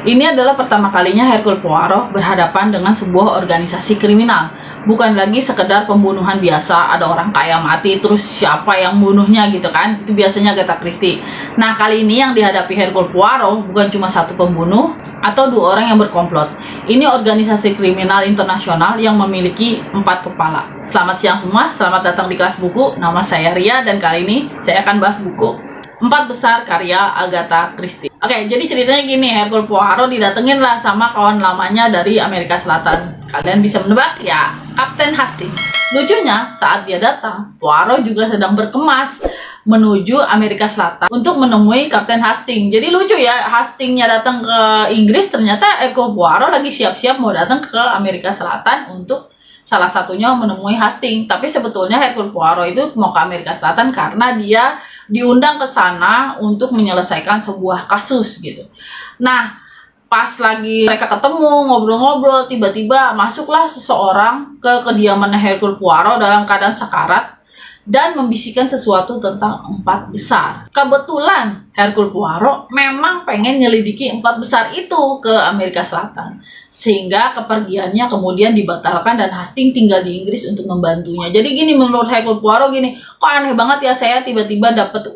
Ini adalah pertama kalinya Hercule Poirot berhadapan dengan sebuah organisasi kriminal. Bukan lagi sekedar pembunuhan biasa, ada orang kaya mati, terus siapa yang bunuhnya gitu kan. Itu biasanya Agatha Christie. Nah, kali ini yang dihadapi Hercule Poirot bukan cuma satu pembunuh atau dua orang yang berkomplot. Ini organisasi kriminal internasional yang memiliki 4 kepala. Selamat siang semua, selamat datang di kelas buku. Nama saya Ria dan kali ini saya akan bahas buku 4 besar karya Agatha Christie. Oke, jadi ceritanya gini, Hercule Poirot didatengin lah sama kawan lamanya dari Amerika Selatan. Kalian bisa menebak ya, Kapten Hastings. Lucunya, saat dia datang, Poirot juga sedang berkemas menuju Amerika Selatan untuk menemui Kapten Hastings. Jadi lucu ya, Hastingsnya datang ke Inggris, ternyata Hercule Poirot lagi siap-siap mau datang ke Amerika Selatan untuk salah satunya menemui Hastings. Tapi sebetulnya Hercule Poirot itu mau ke Amerika Selatan karena dia diundang ke sana untuk menyelesaikan sebuah kasus gitu. Nah, pas lagi mereka ketemu, ngobrol-ngobrol, tiba-tiba masuklah seseorang ke kediaman Hercule Poirot dalam keadaan sekarat dan membisikkan sesuatu tentang 4 besar. Kebetulan Hercule Poirot memang pengen nyelidiki 4 besar itu ke Amerika Selatan. Sehingga kepergiannya kemudian dibatalkan dan Hastings tinggal di Inggris untuk membantunya. Jadi gini, menurut Hercule Poirot gini, kok aneh banget ya saya tiba-tiba dapat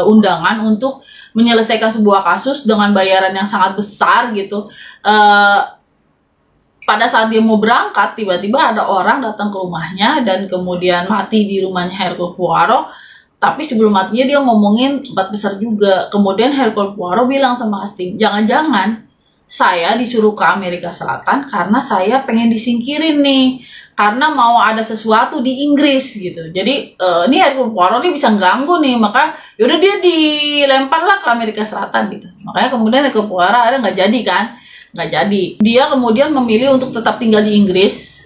undangan untuk menyelesaikan sebuah kasus dengan bayaran yang sangat besar gitu. Pada saat dia mau berangkat, tiba-tiba ada orang datang ke rumahnya dan kemudian mati di rumahnya Hercule Poirot. Tapi sebelum matinya dia ngomongin 4 besar juga. Kemudian Hercule Poirot bilang sama Hastings, jangan-jangan saya disuruh ke Amerika Selatan karena saya pengen disingkirin nih, karena mau ada sesuatu di Inggris gitu. Jadi ini Hercule Poirot ini bisa ganggu nih, maka yaudah dia dilemparlah ke Amerika Selatan gitu. Makanya kemudian Hercule Poirot ada nggak jadi kan, nggak jadi. Dia kemudian memilih untuk tetap tinggal di Inggris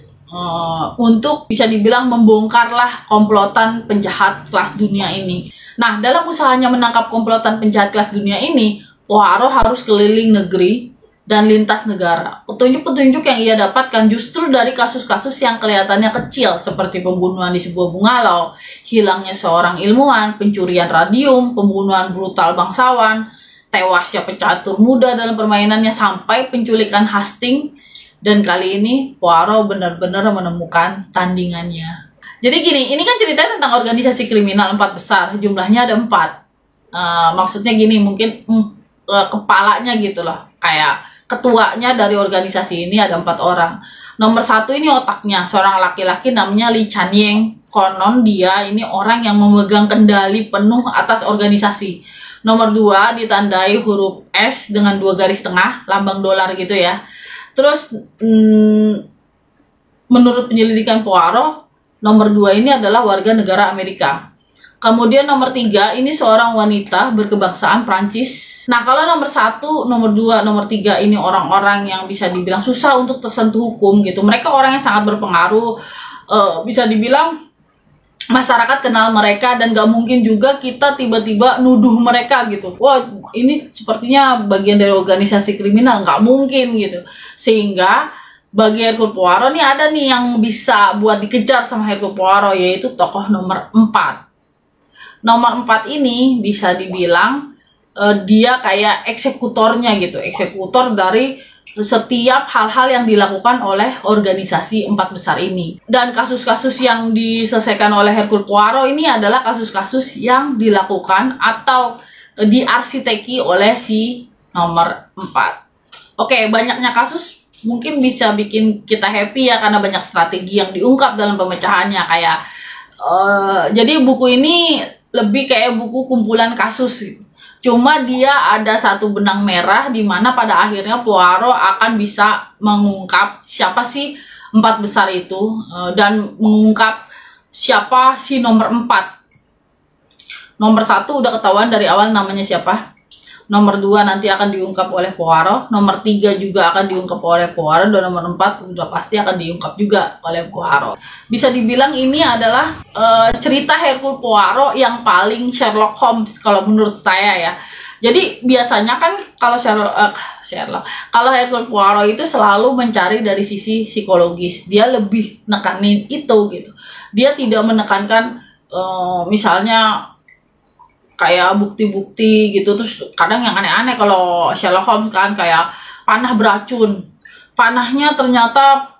untuk bisa dibilang membongkarlah komplotan penjahat kelas dunia ini. Nah, dalam usahanya menangkap komplotan penjahat kelas dunia ini, Poirot harus keliling negeri dan lintas negara. Petunjuk-petunjuk yang ia dapatkan justru dari kasus-kasus yang kelihatannya kecil, seperti pembunuhan di sebuah bungalow, hilangnya seorang ilmuwan, pencurian radium, pembunuhan brutal bangsawan, tewasnya pecatur muda dalam permainannya, sampai penculikan Hastings. Dan kali ini Poirot benar-benar menemukan tandingannya. Jadi gini, ini kan ceritanya tentang organisasi kriminal 4 besar, jumlahnya ada 4. Maksudnya gini, mungkin kepalanya gitu loh, kayak ketuanya dari organisasi ini ada 4 orang. Nomor 1 ini otaknya, seorang laki-laki namanya Li Chanyeng. Konon dia ini orang yang memegang kendali penuh atas organisasi. Nomor 2 ditandai huruf S dengan 2 garis tengah, lambang dolar gitu ya. Terus menurut penyelidikan Poirot, nomor 2 ini adalah warga negara Amerika. Kemudian nomor 3 ini seorang wanita berkebangsaan Prancis. Nah, kalau nomor 1, nomor 2, nomor 3 ini orang-orang yang bisa dibilang susah untuk tersentuh hukum gitu. Mereka orang yang sangat berpengaruh, bisa dibilang masyarakat kenal mereka dan gak mungkin juga kita tiba-tiba nuduh mereka gitu. Wah, ini sepertinya bagian dari organisasi kriminal, gak mungkin gitu. Sehingga bagi Hercule Poirot nih ada nih yang bisa buat dikejar sama Hercule Poirot, yaitu tokoh nomor 4. Nomor 4 ini bisa dibilang dia kayak eksekutornya gitu, eksekutor dari setiap hal-hal yang dilakukan oleh organisasi 4 besar ini. Dan kasus-kasus yang diselesaikan oleh Hercule Poirot ini adalah kasus-kasus yang dilakukan atau diarsiteki oleh si nomor 4. Oke, banyaknya kasus mungkin bisa bikin kita happy ya, karena banyak strategi yang diungkap dalam pemecahannya. Kayak jadi buku ini lebih kayak buku kumpulan kasus gitu. Cuma dia ada satu benang merah di mana pada akhirnya Poirot akan bisa mengungkap siapa sih 4 besar itu dan mengungkap siapa si nomor 4. Nomor 1 udah ketahuan dari awal namanya siapa. Nomor 2 nanti akan diungkap oleh Poirot. Nomor 3 juga akan diungkap oleh Poirot. Dan nomor 4 udah pasti akan diungkap juga oleh Poirot. Bisa dibilang ini adalah cerita Hercule Poirot yang paling Sherlock Holmes kalau menurut saya ya. Jadi biasanya kan kalau kalau Hercule Poirot itu selalu mencari dari sisi psikologis. Dia lebih nekanin itu gitu. Dia tidak menekankan misalnya kayak bukti-bukti gitu. Terus kadang yang aneh-aneh kalau Sherlock Holmes kan kayak panah beracun. Panahnya ternyata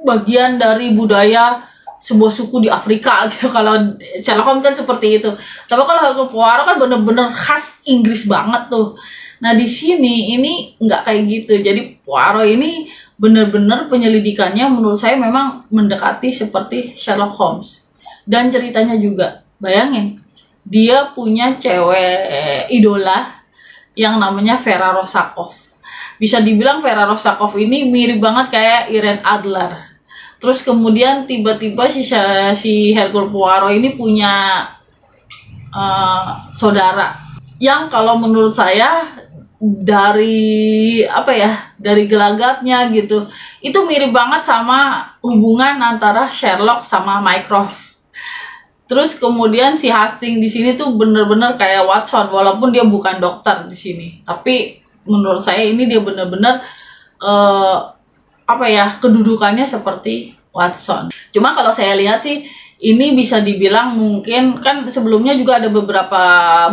bagian dari budaya sebuah suku di Afrika gitu. Kalau Sherlock Holmes kan seperti itu. Tapi kalau Hercule Poirot kan bener-bener khas Inggris banget tuh. Nah di sini ini nggak kayak gitu. Jadi Poirot ini bener-bener penyelidikannya menurut saya memang mendekati seperti Sherlock Holmes. Dan ceritanya juga, bayangin, dia punya cewek idola yang namanya Vera Rosakov. Bisa dibilang Vera Rosakov ini mirip banget kayak Irene Adler. Terus kemudian tiba-tiba si Hercule Poirot ini punya saudara yang kalau menurut saya dari dari gelagatnya gitu, itu mirip banget sama hubungan antara Sherlock sama Mycroft. Terus kemudian si Hastings di sini tuh bener-bener kayak Watson, walaupun dia bukan dokter di sini, tapi menurut saya ini dia bener-bener kedudukannya seperti Watson. Cuma kalau saya lihat sih ini bisa dibilang mungkin kan sebelumnya juga ada beberapa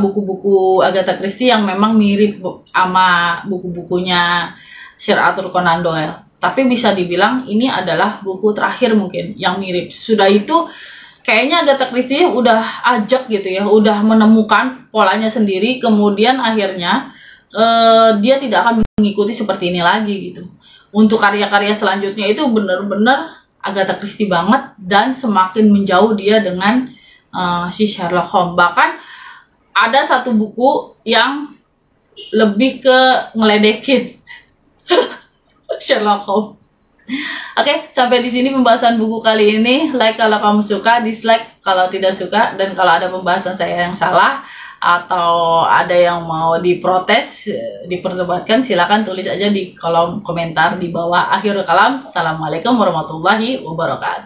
buku-buku Agatha Christie yang memang mirip sama buku-bukunya Sir Arthur Conan Doyle. Tapi bisa dibilang ini adalah buku terakhir mungkin yang mirip. Sudah itu kayaknya Agatha Christie udah ajak gitu ya, udah menemukan polanya sendiri. Kemudian akhirnya dia tidak akan mengikuti seperti ini lagi gitu. Untuk karya-karya selanjutnya itu benar-benar Agatha Christie banget dan semakin menjauh dia dengan si Sherlock Holmes. Bahkan ada satu buku yang lebih ke ngeledekin Sherlock Holmes. Oke, sampai di sini pembahasan buku kali ini. Like kalau kamu suka, dislike kalau tidak suka, dan kalau ada pembahasan saya yang salah atau ada yang mau diprotes, diperdebatkan, silakan tulis aja di kolom komentar di bawah. Akhirul kalam, assalamualaikum warahmatullahi wabarakatuh.